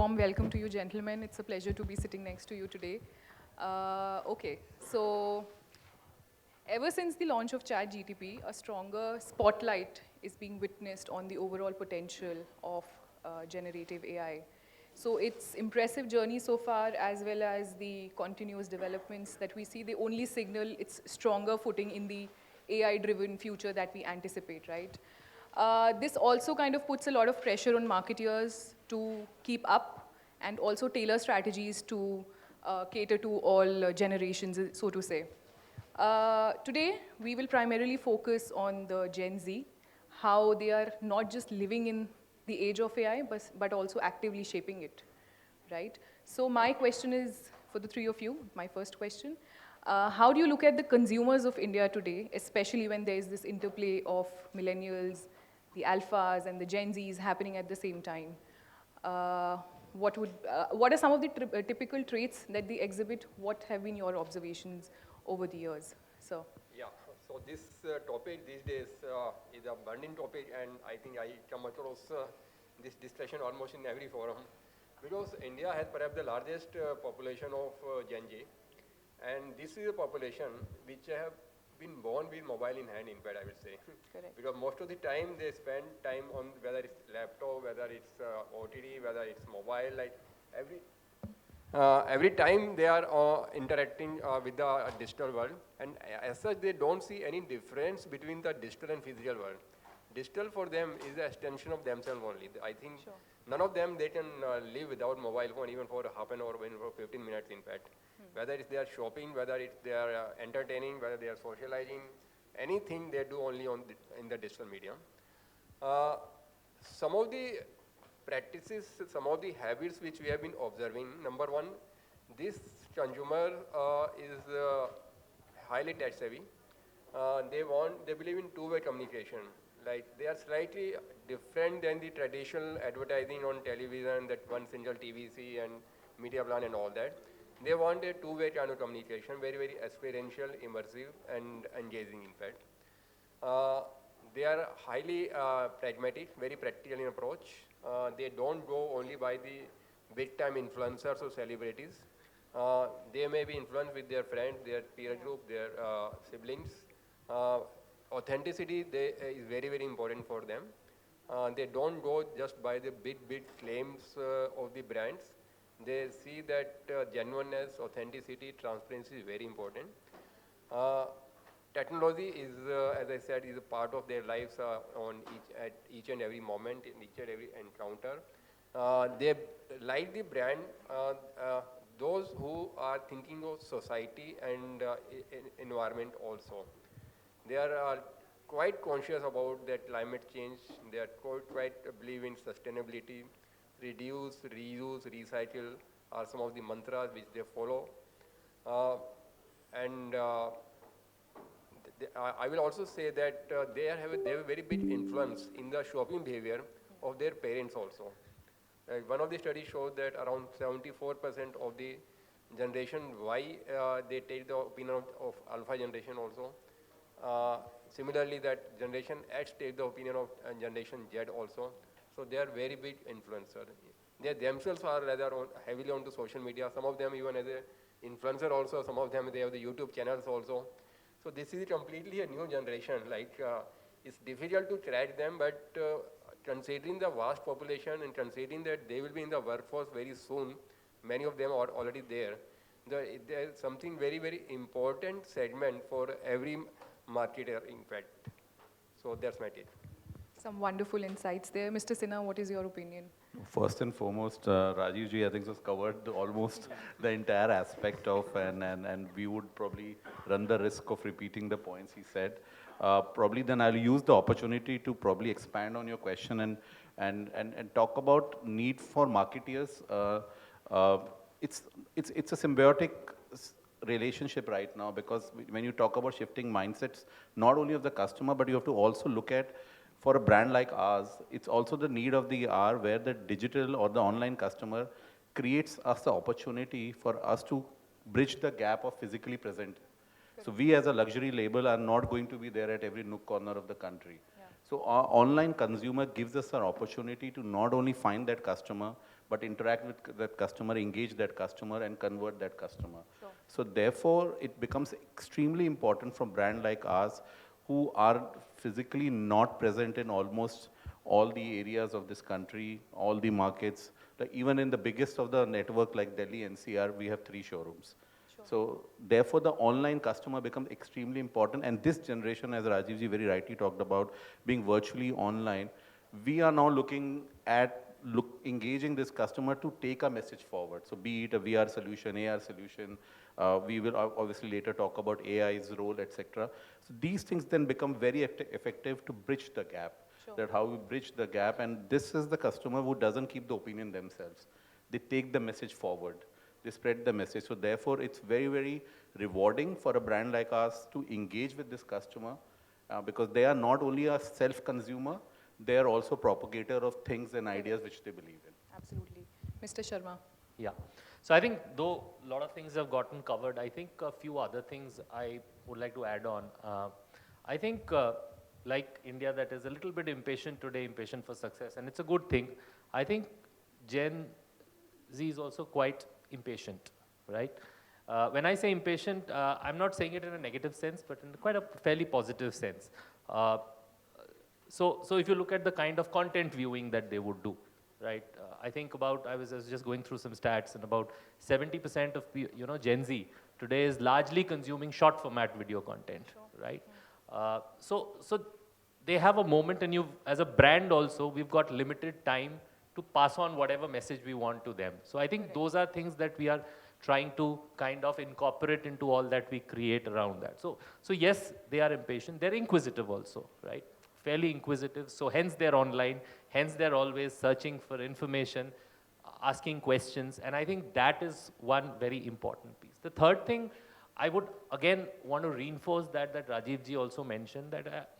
warm welcome to you, gentlemen. It's a pleasure to be sitting next to you today. Okay, so ever since the launch of ChatGTP, a stronger spotlight is being witnessed on the overall potential of generative AI. So its impressive journey so far, as well as the continuous developments that we see, they only signal its stronger footing in the AI-driven future that we anticipate, right? This also kind of puts a lot of pressure on marketeers to keep up and also tailor strategies to cater to all generations, so to say. Today, we will primarily focus on the Gen Z, how they are not just living in the age of AI, but also actively shaping it, right? So my question is for the three of you, my first question. How do you look at the consumers of India today, especially when there is this interplay of millennials, the alphas, and the Gen Zs happening at the same time? What are some of the typical traits that they exhibit? What have been your observations over the years? So. Yeah, so this topic these days is a burning topic, and I think I come across this discussion almost in every forum, because India has perhaps the largest population of Gen Z, and this is a population which have been born with mobile in hand, in fact, I would say. Correct. Because most of the time they spend time on whether it's laptop, whether it's OTT, whether it's mobile, like every time they are interacting with the digital world, and as such they don't see any difference between the digital and physical world. Digital for them is the extension of themselves only. I think Sure. none of them, they can live without mobile phone even for half an hour, even for 15 minutes in fact. Whether it's they are shopping, whether it's they are entertaining, whether they are socializing, anything they do only on in the digital medium. Some of the practices, some of the habits which we have been observing. Number one, this consumer is highly tech savvy. They believe in two-way communication. Like they are slightly different than the traditional advertising on television, that one single TVC and media plan and all that. They want a two-way kind of communication, very, very experiential, immersive, and engaging in fact. They are highly pragmatic, very practical in approach. They don't go only by the big-time influencers or celebrities. They may be influenced with their friends, their peer group, their siblings. Authenticity is very, very important for them. They don't go just by the big claims of the brands. They see that genuineness, authenticity, transparency is very important. Technology is, as I said, is a part of their lives at each and every moment, in each and every encounter. They like the brand, those who are thinking of society and environment also. They are quite conscious about that climate change. They are quite believe in sustainability. Reduce, reuse, recycle are some of the mantras which they follow. I will also say that they have a very big influence in the shopping behavior of their parents also. One of the studies showed that around 74% of the generation Y, they take the opinion of alpha generation also. Similarly, that generation X take the opinion of generation Z also. So they are very big influencer. They themselves are rather heavily onto social media. Some of them even as an influencer also. Some of them, they have the YouTube channels also. So this is completely a new generation. Like it's difficult to track them, but considering the vast population and considering that they will be in the workforce very soon, many of them are already there. There's something very, very important segment for every marketer, in fact. So that's my take. Some wonderful insights there. Mr. Sinha, what is your opinion? First and foremost, Rajeev ji, I think, has covered almost the entire aspect of, and we would probably run the risk of repeating the points he said. Probably then I'll use the opportunity to probably expand on your question and talk about need for marketeers. It's a symbiotic relationship right now, because when you talk about shifting mindsets, not only of the customer, but you have to also look at, for a brand like ours, it's also the need of the hour where the digital or the online customer creates us the opportunity for us to bridge the gap of physically present. So we as a luxury label are not going to be there at every nook corner of the country. Yeah. So our online consumer gives us an opportunity to not only find that customer, but interact with that customer, engage that customer, and convert that customer. Sure. So therefore, it becomes extremely important for brand like ours, who are physically not present in almost all the areas of this country, all the markets. Like even in the biggest of the network like Delhi NCR, we have 3 showrooms. Sure. So therefore, the online customer becomes extremely important. And this generation, as Rajeevji very rightly talked about, being virtually online, we are now looking at engaging this customer to take a message forward. So be it a VR solution, AR solution, we will obviously later talk about AI's role, etc. So these things then become very effective to bridge the gap. Sure. That how we bridge the gap, and this is the customer who doesn't keep the opinion themselves. They take the message forward. They spread the message. So therefore, it's very, very rewarding for a brand like us to engage with this customer because they are not only a self-consumer, they are also propagator of things and ideas which they believe in. Absolutely. Mr. Sharma. Yeah. So I think though a lot of things have gotten covered, I think a few other things I would like to add on. I think like India that is a little bit impatient today, impatient for success, and it's a good thing. I think Gen Z is also quite impatient, right? When I say impatient, I'm not saying it in a negative sense, but in quite a fairly positive sense. So if you look at the kind of content viewing that they would do, right? I think I was just going through some stats, and about 70% of Gen Z today is largely consuming short format video content, Sure. right? So they have a moment, and as a brand also, we've got limited time to pass on whatever message we want to them. So I think those are things that we are trying to kind of incorporate into all that we create around that. So yes, they are impatient. They're inquisitive also, right? Fairly inquisitive. So hence they're online. Hence they're always searching for information, asking questions. And I think that is one very important piece. The third thing, I would again want to reinforce that Rajeev ji also mentioned that,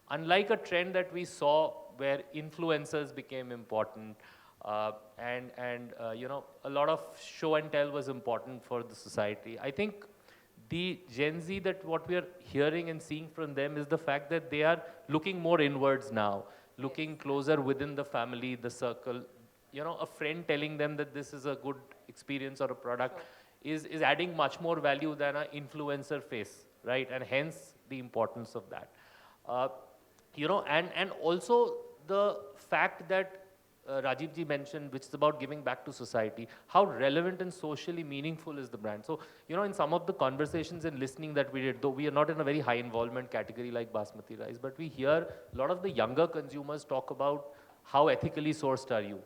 unlike a trend that we saw where influencers became important, and a lot of show and tell was important for the society. I think the Gen Z, that what we are hearing and seeing from them is the fact that they are looking more inwards now, looking closer within the family, the circle. A friend telling them that this is a good experience or a product is adding much more value than an influencer face, right? And hence the importance of that. And also the fact that Rajeev ji mentioned, which is about giving back to society, how relevant and socially meaningful is the brand. So, in some of the conversations and listening that we did, though we are not in a very high involvement category like basmati rice, but we hear a lot of the younger consumers talk about how ethically sourced are you,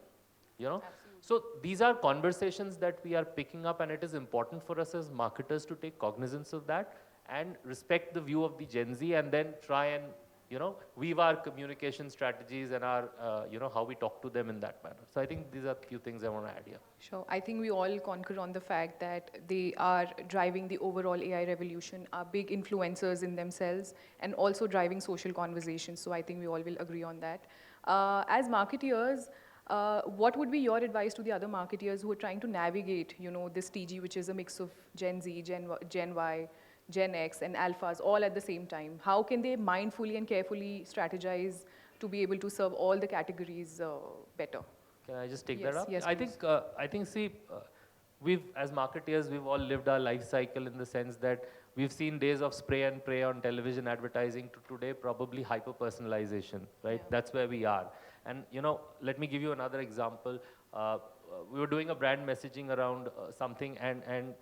Absolutely. So these are conversations that we are picking up, and it is important for us as marketers to take cognizance of that and respect the view of the Gen Z, and then try and weave our communication strategies and our, how we talk to them in that manner. So I think these are a few things I want to add here. Sure. I think we all concur on the fact that they are driving the overall AI revolution, are big influencers in themselves, and also driving social conversations. So I think we all will agree on that. As marketeers, what would be your advice to the other marketeers who are trying to navigate, this TG, which is a mix of Gen Z, Gen Y, Gen X, and Alphas all at the same time? How can they mindfully and carefully strategize to be able to serve all the categories better? Can I just take Yes, that up? yes, I think, see, we've, as marketeers, we've all lived our life cycle in the sense that we've seen days of spray and pray on television advertising to today probably hyper-personalization, right? Yeah. That's where we are. And, let me give you another example. We were doing a brand messaging around something, and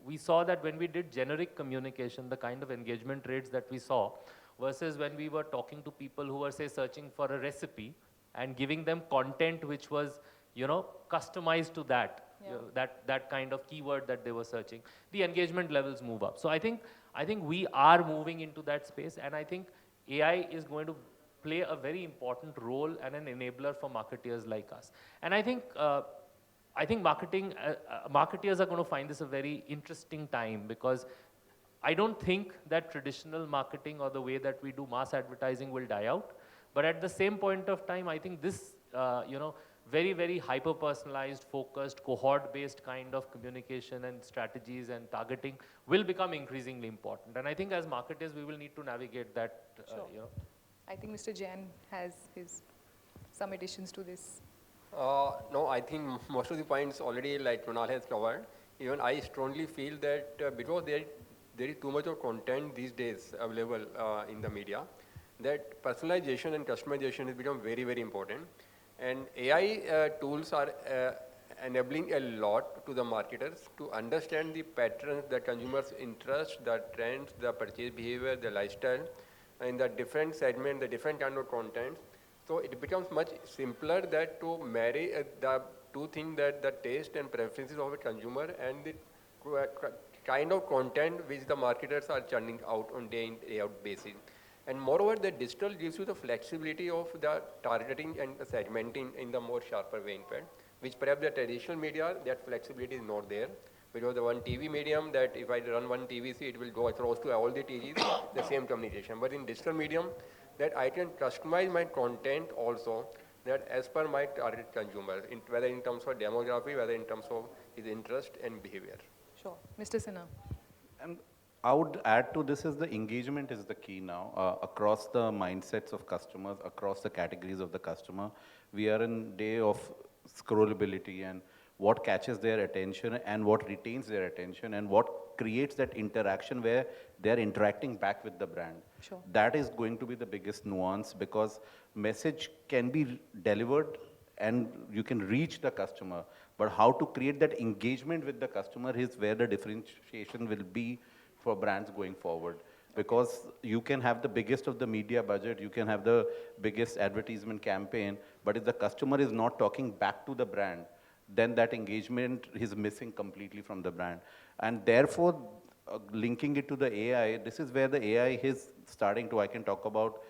we saw that when we did generic communication, the kind of engagement rates that we saw versus when we were talking to people who were, say, searching for a recipe and giving them content which was, customized to that, that kind of keyword that they were searching, the engagement levels move up. So I think we are moving into that space, and I think AI is going to play a very important role and an enabler for marketeers like us. And I think marketeers are going to find this a very interesting time, because I don't think that traditional marketing or the way that we do mass advertising will die out. But at the same point of time, I think this, very, very hyper-personalized, focused, cohort-based kind of communication and strategies and targeting will become increasingly important. And I think as marketers, we will need to navigate that, Sure. I think Mr. Jain has some additions to this. No, I think most of the points already like Kunal has covered. Even I strongly feel that because there is too much of content these days available in the media, that personalization and customization has become very, very important. And AI tools are enabling a lot to the marketers to understand the patterns, the consumers' interest, the trends, the purchase behavior, the lifestyle, in the different segment, the different kind of content. So it becomes much simpler that to marry the two things, that the taste and preferences of a consumer and the kind of content which the marketers are churning out on day in day out basis. And moreover, the digital gives you the flexibility of the targeting and the segmenting in the more sharper way, in fact, which perhaps the traditional media, that flexibility is not there. Because the one TV medium, that if I run one TVC, it will go across to all the TVs, the same communication. But in digital medium, that I can customize my content also, that as per my target consumer, whether in terms of demography, whether in terms of his interest and behavior. Sure. Mr. Sinha. And I would add to this is the engagement is the key now across the mindsets of customers, across the categories of the customer. We are in day of scrollability and what catches their attention and what retains their attention and what creates that interaction where they're interacting back with the brand. Sure. That is going to be the biggest nuance because message can be delivered and you can reach the customer, but how to create that engagement with the customer is where the differentiation will be for brands going forward. Because you can have the biggest of the media budget, you can have the biggest advertisement campaign, but if the customer is not talking back to the brand, then that engagement is missing completely from the brand. And therefore, linking it to the AI, this is where the AI is starting to, I can talk about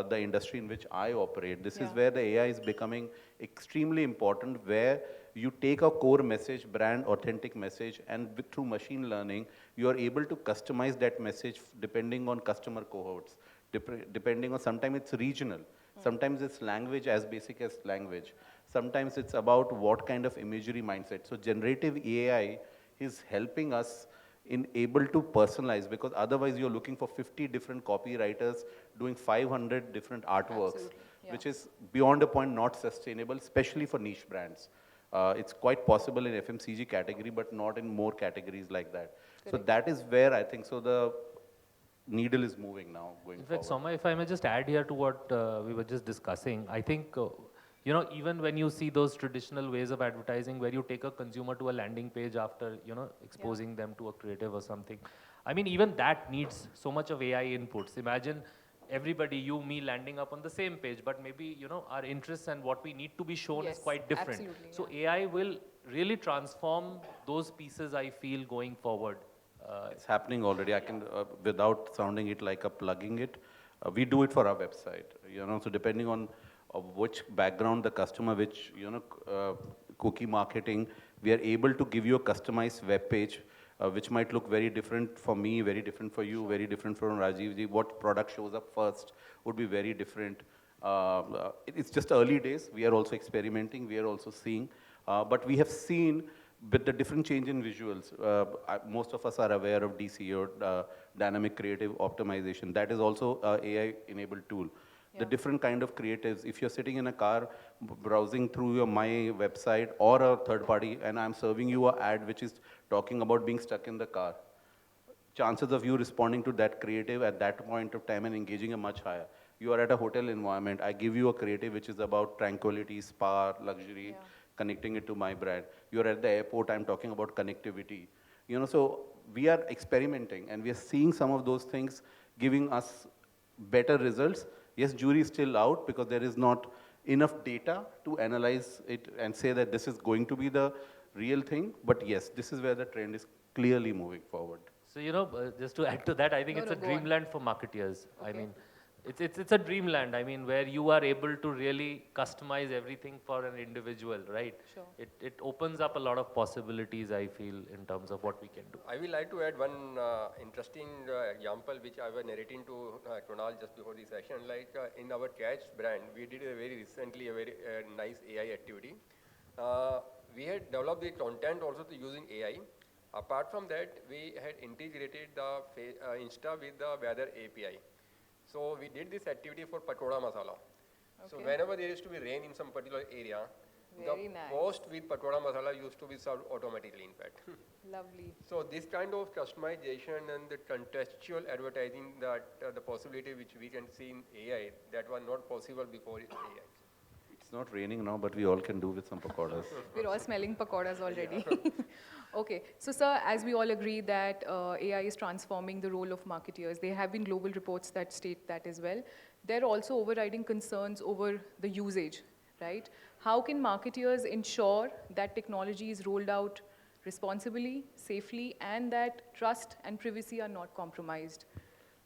the industry in which I operate. This is where the AI is becoming extremely important, where you take a core message, brand authentic message, and through machine learning, you are able to customize that message depending on customer cohorts, depending on, sometimes it's regional, sometimes it's language, as basic as language, sometimes it's about what kind of imagery mindset. So generative AI is helping us in able to personalize, because otherwise you're looking for 50 different copywriters doing 500 different artworks, which is beyond a point not sustainable, especially for niche brands. It's quite possible in FMCG category, but not in more categories like that. Correct. So that is where I think so the needle is moving now going forward. In fact, Soumya, if I may just add here to what we were just discussing, I think, you know, even when you see those traditional ways of advertising where you take a consumer to a landing page after, you know, exposing them to a creative or something, I mean, even that needs so much of AI inputs. Imagine everybody, you, me, landing up on the same page, but maybe, you know, our interests and what we need to be shown is quite different. Absolutely, so AI will really transform those pieces, I feel, going forward. It's happening already. I can, without sounding it like a plugging it, we do it for our website, you know, so depending on which background the customer, which, you know, cookie marketing, we are able to give you a customized web page, which might look very different for me, very different for you, very different from Rajeev ji. What product shows up first would be very different. It's just early days. We are also experimenting. We are also seeing. But we have seen with the different change in visuals, most of us are aware of DCO, Dynamic Creative Optimization. That is also an AI-enabled tool. The different kind of creatives. If you're sitting in a car browsing through your my website or a third party, and I'm serving you an ad which is talking about being stuck in the car, chances of you responding to that creative at that point of time and engaging are much higher. You are at a hotel environment. I give you a creative which is about tranquility, spa, luxury, connecting it to my brand. You're at the airport. I'm talking about connectivity. You know, so we are experimenting and we are seeing some of those things giving us better results. Yes, jury is still out because there is not enough data to analyze it and say that this is going to be the real thing. But yes, this is where the trend is clearly moving forward. So, you know, just to add to that, I think it's a dreamland for marketeers. I mean, it's a dreamland. I mean, where you are able to really customize everything for an individual, right? Sure. It opens up a lot of possibilities, I feel, in terms of what we can do. I will like to add one interesting example which I was narrating to Kunal just before the session. Like in our Catch brand, we did a very recently a very nice AI activity. We had developed the content also using AI. Apart from that, we had integrated the Insta with the weather API. So we did this activity for Pakoda Masala. So whenever there used to be rain in some particular area, Very The nice. post with Patwada Masala used to be served automatically, in fact. Lovely. So this kind of customization and the contextual advertising, that the possibility which we can see in AI, that was not possible before AI. It's not raining now, but we all can do with some pakoras. We're all smelling pakoras already. Okay, so sir, as we all agree that AI is transforming the role of marketeers, there have been global reports that state that as well. There are also overriding concerns over the usage, right? How can marketeers ensure that technology is rolled out responsibly, safely, and that trust and privacy are not compromised?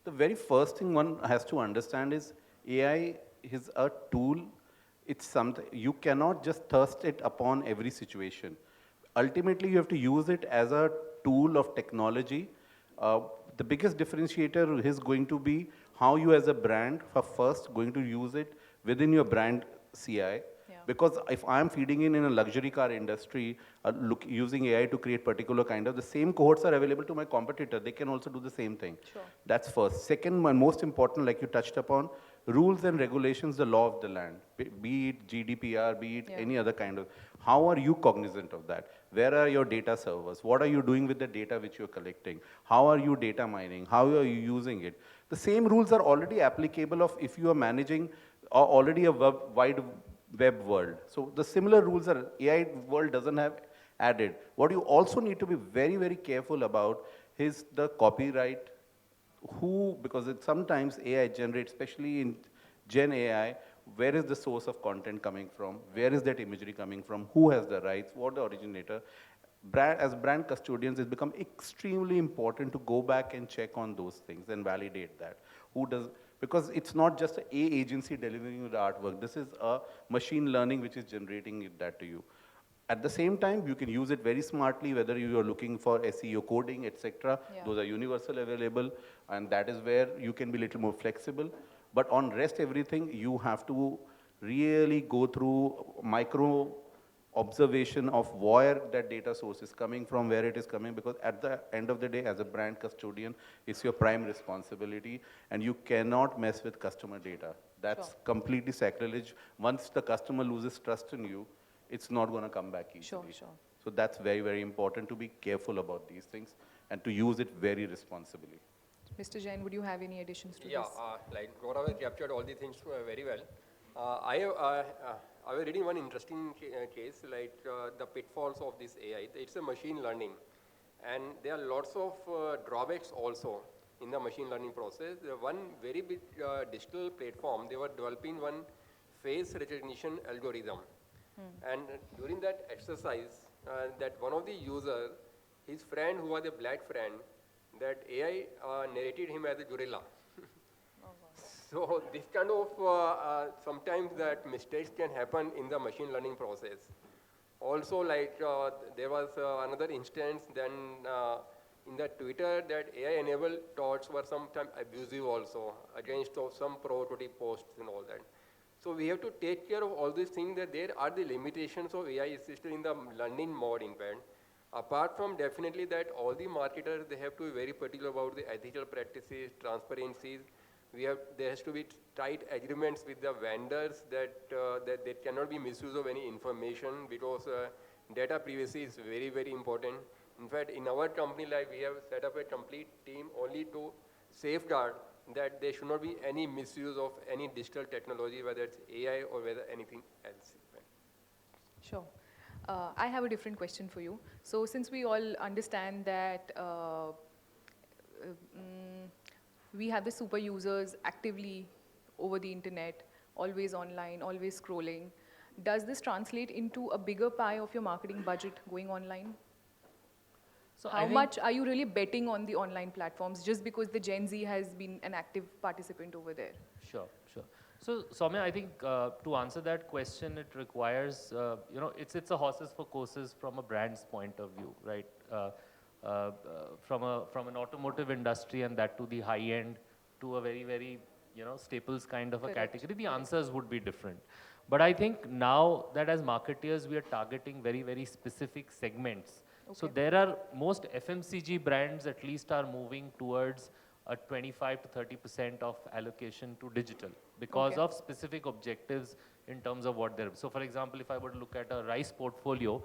The very first thing one has to understand is AI is a tool. It's something you cannot just thrust it upon every situation. Ultimately, you have to use it as a tool of technology. The biggest differentiator is going to be how you as a brand are first going to use it within your brand CI. Yeah. Because if I'm feeding in a luxury car industry, using AI to create particular kind of, the same cohorts are available to my competitor. They can also do the same thing. Sure. That's first. Second, and most important, like you touched upon, rules and regulations, the law of the land, be it GDPR, be it Yeah. any other kind of. How are you cognizant of that? Where are your data servers? What are you doing with the data which you're collecting? How are you data mining? How are you using it? The same rules are already applicable of if you are managing already a wide web world. So the similar rules are AI world doesn't have added. What you also need to be very, very careful about is the copyright. Because sometimes AI generates, especially in Gen AI, where is the source of content coming from? Where is that imagery coming from? Who has the rights? What the originator? As brand custodians, it's become extremely important to go back and check on those things and validate that. Who does? Because it's not just a agency delivering you the artwork. This is a machine learning which is generating that to you. At the same time, you can use it very smartly, whether you are looking for SEO coding, etc. Yeah. Those are universal available, and that is where you can be a little more flexible. But on rest everything, you have to really go through micro observation of where that data source is coming from, where it is coming, because at the end of the day, as a brand custodian, it's your prime responsibility, and you cannot mess with customer data. That's Sure. completely sacrilege. Once the customer loses trust in you, it's not going to come back easily. Sure. So that's very, very important to be careful about these things and to use it very responsibly. Mr. Jain, would you have any additions to Yeah, this? like Gaurav has captured all the things very well. I was reading one interesting case, like the pitfalls of this AI. It's a machine learning, and there are lots of drawbacks also in the machine learning process. One very big digital platform, they were developing one face recognition algorithm. And during that exercise, that one of the users, his friend who was a black friend, that AI narrated him as a gorilla. So this kind of, sometimes that mistakes can happen in the machine learning process. Also, like there was another instance then in the Twitter that AI-enabled thoughts were sometimes abusive also against some prototype posts and all that. So we have to take care of all these things, that there are the limitations of AI assisted in the learning mode, in fact. Apart from definitely that all the marketers, they have to be very particular about the ethical practices, transparencies. There has to be tight agreements with the vendors that there cannot be misuse of any information, because data privacy is very, very important. In fact, in our company, like we have set up a complete team only to safeguard that there should not be any misuse of any digital technology, whether it's AI or whether anything else. Sure. I have a different question for you. So since we all understand that we have the super users actively over the internet, always online, always scrolling, does this translate into a bigger pie of your marketing budget going online? So I How think- much are you really betting on the online platforms just because the Gen Z has been an active participant over there? Sure. So, Soumya, I think to answer that question, it requires, it's a horses for courses from a brand's point of view, right? From an automotive industry, and that to the high end, to a very, very, staples kind of a Correct. category, the answers would be different. But I think now that as marketeers, we are targeting very, very specific segments. So Okay. there are most FMCG brands at least are moving towards a 25 to 30% of allocation to digital because Okay. of specific objectives in terms of what they're. So for example, if I were to look at a rice portfolio,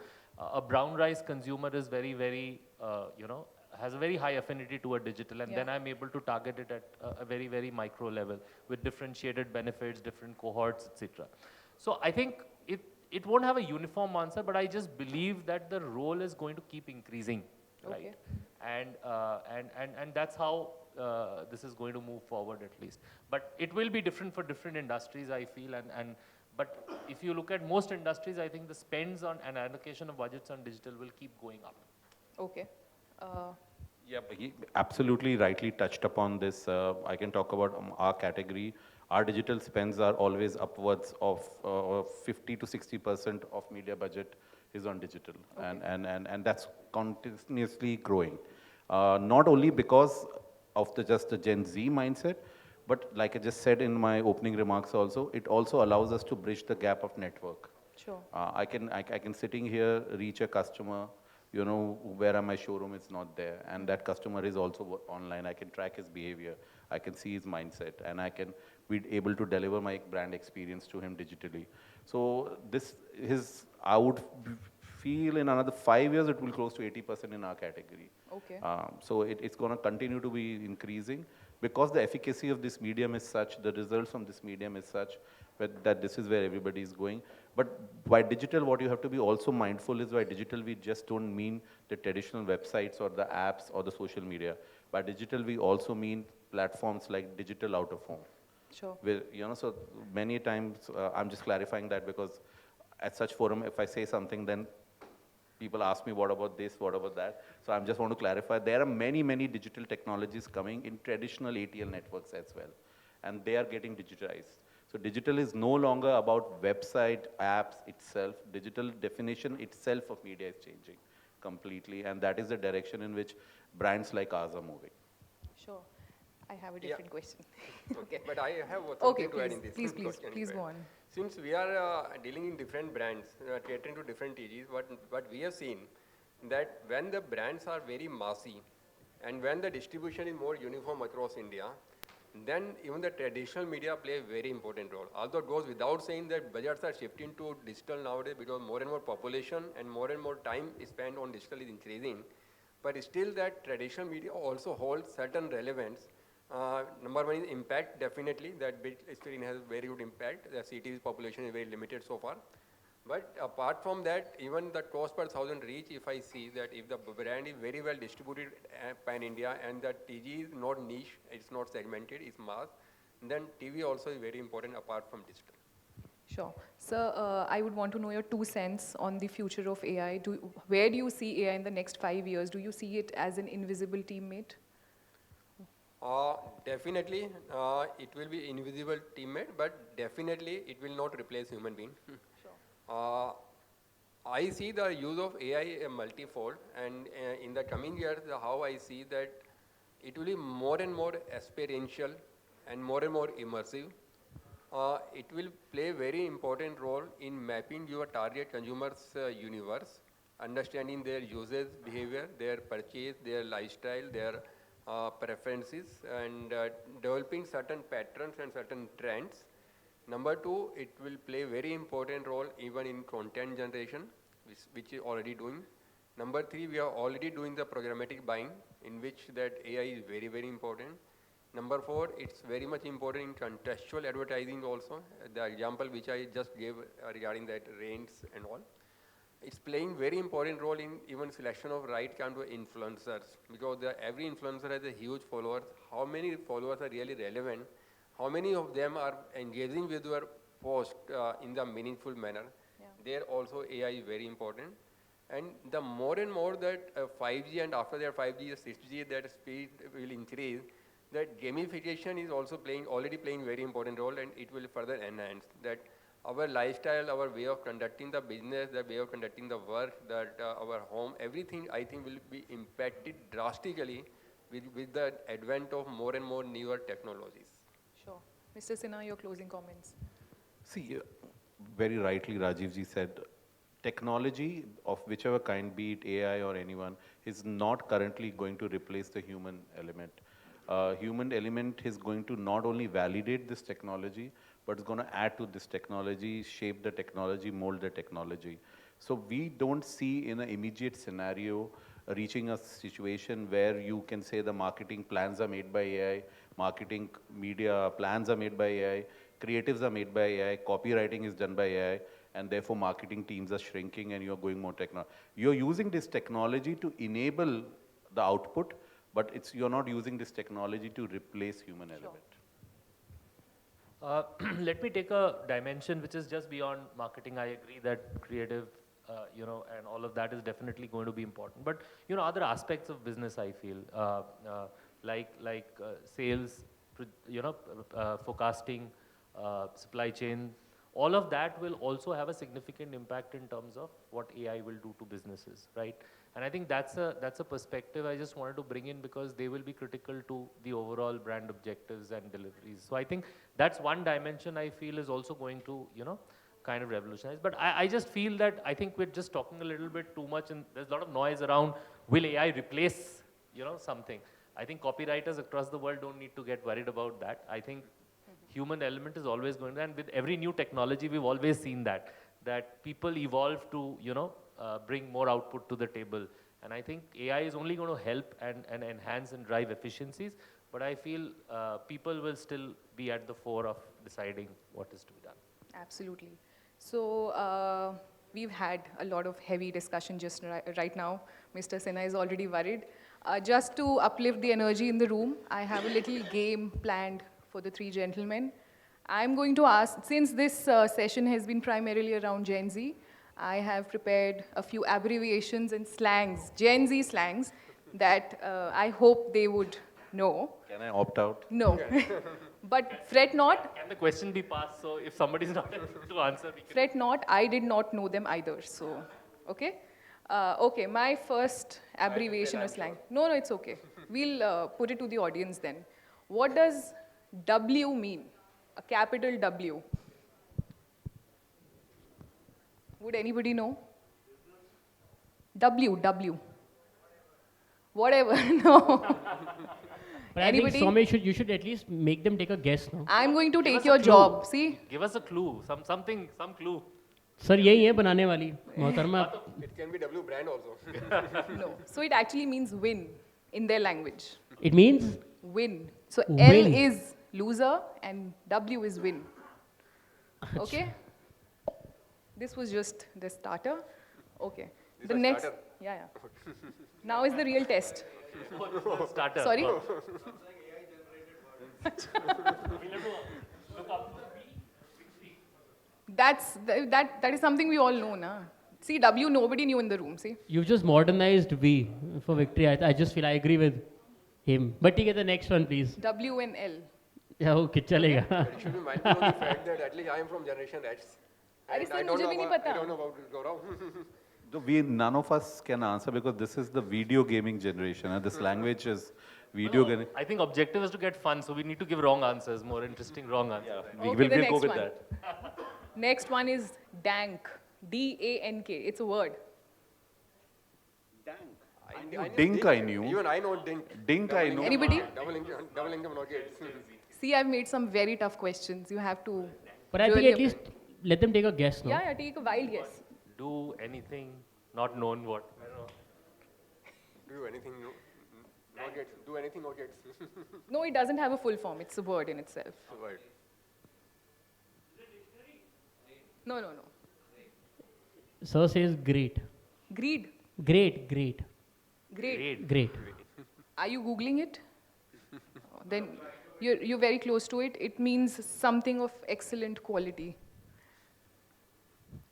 a brown rice consumer is very, has a very high affinity toward digital, and Yeah. then I'm able to target it at a very micro level with differentiated benefits, different cohorts, etc. So I think it won't have a uniform answer, but I just believe that the role is going to keep increasing, Okay. right? And that's how this is going to move forward at least. But it will be different for different industries, I feel, but if you look at most industries, I think the spends on and allocation of budgets on digital will keep going up. Okay. Yeah, but he absolutely rightly touched upon this. I can talk about our category. Our digital spends are always upwards of 50 to 60% of media budget is on digital, and that's continuously growing. Not only because of just the Gen Z mindset, but like I just said in my opening remarks also, it also allows us to bridge the gap of network. Sure. I can sitting here reach a customer, you know, where my showroom is not there, and that customer is also online. I can track his behavior, I can see his mindset, and I can be able to deliver my brand experience to him digitally. So I would feel in another 5 years it will close to 80% in our category. Okay. So it's going to continue to be increasing because the efficacy of this medium is such, the results from this medium is such that this is where everybody is going. But by digital, what you have to be also mindful is by digital, we just don't mean the traditional websites or the apps or the social media. By digital, we also mean platforms like digital out of home. Sure. Where, you know, so many times, I'm just clarifying that because at such forum, if I say something, then people ask me, what about this, what about that? So I just want to clarify, there are many digital technologies coming in traditional ATL networks as well, and they are getting digitized. So digital is no longer about website, apps itself. Digital definition itself of media is changing completely, and that is the direction in which brands like ours are moving. Sure. I have a Yeah. different question. Okay, but I have something Okay, to add in please, this please, please go on. Since we are dealing in different brands, catering to different TGs, what we have seen that when the brands are very massy and when the distribution is more uniform across India, then even the traditional media play a very important role. Although it goes without saying that budgets are shifting to digital nowadays because more and more population and more time is spent on digital is increasing, but still that traditional media also holds certain relevance. Number one is impact, definitely, that big screen has very good impact. The city's population is very limited so far. But apart from that, even the cost per thousand reach, if I see that if the brand is very well distributed pan-India and the TG is not niche, it's not segmented, it's mass, then TV also is very important apart from digital. Sure. Sir, I would want to know your 2 cents on the future of AI. Where do you see AI in the next 5 years? Do you see it as an invisible teammate? Definitely, it will be invisible teammate, but definitely it will not replace human being. Sure. I see the use of AI multifold, and in the coming years, how I see that it will be more and more experiential and more immersive. It will play a very important role in mapping your target consumers' universe, understanding their usage behavior, their purchase, their lifestyle, their preferences, and developing certain patterns and certain trends. Number two, it will play a very important role even in content generation, which is already doing. Number three, we are already doing the programmatic buying, in which that AI is very important. Number four, it's very much important in contextual advertising also. The example which I just gave regarding that rains and all. It's playing very important role in even selection of right kind of influencers, because every influencer has a huge followers. How many followers are really relevant? How many of them are engaging with your post in the meaningful manner? Yeah. There also AI is very important. And the more and more that 5G and after that 5G, 6G, that speed will increase, that gamification is also already playing very important role, and it will further enhance that. Our lifestyle, our way of conducting the business, the way of conducting the work, that our home, everything I think will be impacted drastically with the advent of more and more newer technologies. Sure. Mr. Sinha, your closing comments. See, very rightly Rajeev ji said, technology of whichever kind, be it AI or anyone, is not currently going to replace the human element. Human element is going to not only validate this technology, but it's going to add to this technology, shape the technology, mold the technology. So we don't see in an immediate scenario reaching a situation where you can say the marketing plans are made by AI, marketing media plans are made by AI, creatives are made by AI, copywriting is done by AI, and therefore marketing teams are shrinking and you're going more technology. You're using this technology to enable the output, but you're not using this technology to replace human element. Let me take a dimension which is just beyond marketing. I agree that creative, and all of that is definitely going to be important. But other aspects of business, I feel, like sales, forecasting, supply chain, all of that will also have a significant impact in terms of what AI will do to businesses, right? And I think that's a perspective I just wanted to bring in because they will be critical to the overall brand objectives and deliveries. So I think that's one dimension I feel is also going to, kind of revolutionize. But I just feel that I think we're just talking a little bit too much and there's a lot of noise around, will AI replace, something? I think copywriters across the world don't need to get worried about that. I think human element is always going to, and with every new technology, we've always seen that people evolve to, bring more output to the table. And I think AI is only going to help and enhance and drive efficiencies, but I feel people will still be at the fore of deciding what is to be done. Absolutely. So we've had a lot of heavy discussion just right now. Mr. Sinha is already worried. Just to uplift the energy in the room, I have a little game planned for the three gentlemen. I'm going to ask, since this session has been primarily around Gen Z, I have prepared a few abbreviations and slangs, Gen Z slangs, that I hope they would know. Can I opt out? No. But fret not. Can the question be passed? So if somebody is not able to answer, we can. Fret not, I did not know them either. So, okay? Okay, my first abbreviation or slang. No, it's okay. We'll put it to the audience then. What does W mean? A capital W. Would anybody know? W. Whatever, no. But Anybody? I think Soumya, you should at least make them take a guess, no? I'm going to Give take us a your clue. job. See? Give us a clue, some clue. Sir, यही है बनाने वाली मोहतरमा. It can be W brand also. No. So it actually means win in their language. It means Win. So L Win. is loser and W is win. Okay? This was just the starter. Okay. This The was next. starter? Yeah. Now is the real test. Starter. Sorry? That is something we all know, na? See, W nobody knew in the room, see? you just modernized V for victory. I just feel I agree with him. But take the next one, please. W and L. Yeah, okay, चलेगा. It should be mindful of the fact that at least I am from generation X. अरे And sir, I don't मुझे know भी नहीं about, पता. I don't know about Gaurav. None of us can answer because this is the video gaming generation. And this language is video gaming. I think objective is to get fun, so we need to give wrong answers, more interesting wrong answers. We Okay, will the go next with one. that. Next one is dank. D-A-N-K. It's a word. Dink I knew. Even I know Dink. Dink I know. Anybody? Double income rockets. See, I've made some very tough questions. You have to. But I think really at least let them take a guess, no? Yeah, take a wild guess. Do anything not known what? I don't know. Do anything, no gets. Do anything, no gets. No, it doesn't have a full form. It's a word in itself. Word. No. Sir says great. Greed. Great. Great. Great. Are you Googling it? Then you're very close to it. It means something of excellent quality.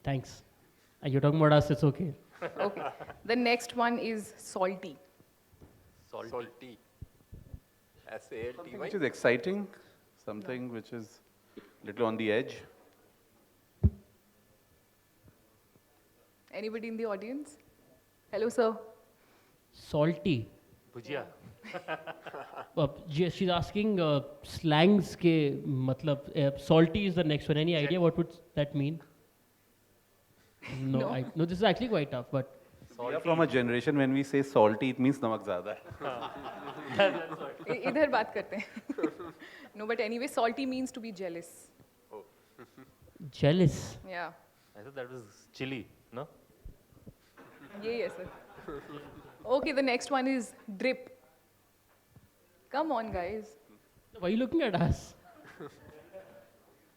Thanks. You're talking about us, it's okay. Okay. The next one is salty. Salty. S-A-L-T-Y. Which is exciting, something which is little on the edge. Anybody in the audience? Hello, sir. Salty. Bhujia. She's asking slangs ke matlab, salty is the next one. Any idea what would that mean? No, No. no, this is actually quite tough, but We are from a generation when we say salty, it means namak zyada. इधर बात करते हैं. No, but anyway, salty means to be jealous. Jealous. Yeah. I thought that was chili, no? Yeah, yes, sir. Okay, the next one is drip. Come on, guys. Why are you looking at us?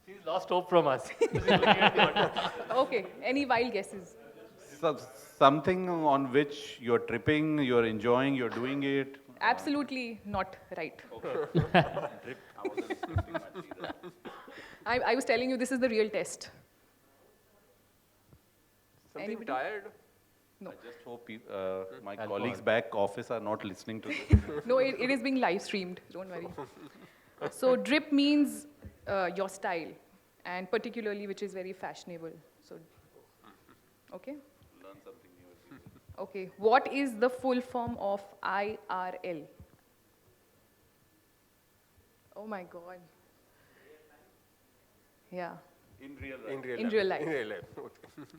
She's lost hope from us. Okay, any wild guesses? Something on which you're tripping, you're enjoying, you're doing it. Absolutely not right. I was telling you this is the real test. Something Anybody? tired? No. I just hope my Alcohol. colleagues back office are not listening to this. No, it is being live streamed. Don't worry. So drip means your style, and particularly which is very fashionable. So, okay. Learn something new. Okay. What is the full form of IRL? Oh my God. Yeah. In real life. In real In life. real life. In real life. Okay.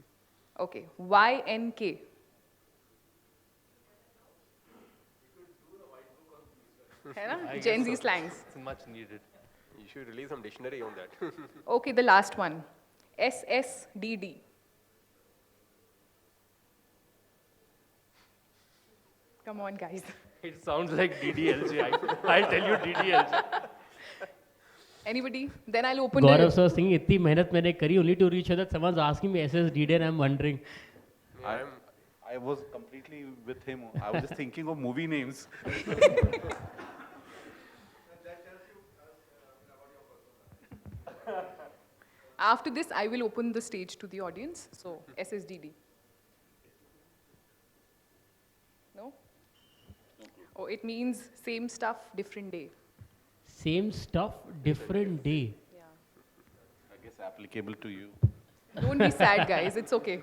Okay. YNK. है ना? I Gen guess Z so. slangs. It's much needed. You should release some dictionary on that. Okay, the last one. SSDD. Come on, guys. It sounds like DDLJ. I'll tell you DDLJ. Anybody? Then I'll open Gaurav it. sir was thinking, इतनी मेहनत मैंने करी only to reach here that someone's asking me SSDD and I'm wondering. I was completely with him. I was just thinking of movie names. After this, I will open the stage to the audience. So, SSDD. No? Oh, it means same stuff, different day. Same stuff, different day. Yeah. I guess applicable to you. Don't be sad, guys. It's okay.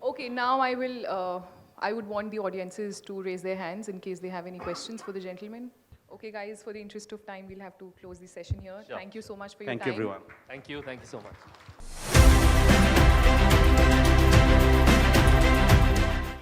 Okay, now I will. I would want the audiences to raise their hands in case they have any questions for the gentleman. Okay, guys. For the interest of time, we'll have to close the session here. Sure. Thank you so much for your Thank time. you, everyone. Thank you so much.